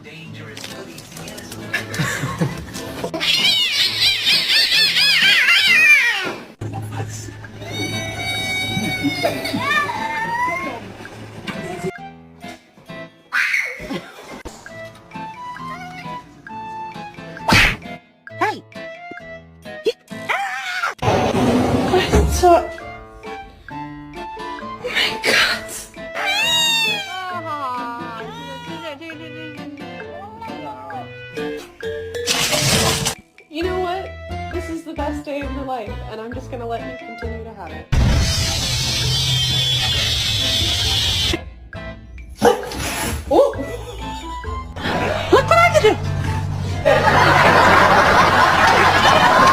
Hey! So... Oh my god! You know what? This is the best day of your life, and I'm just gonna let you continue to have it.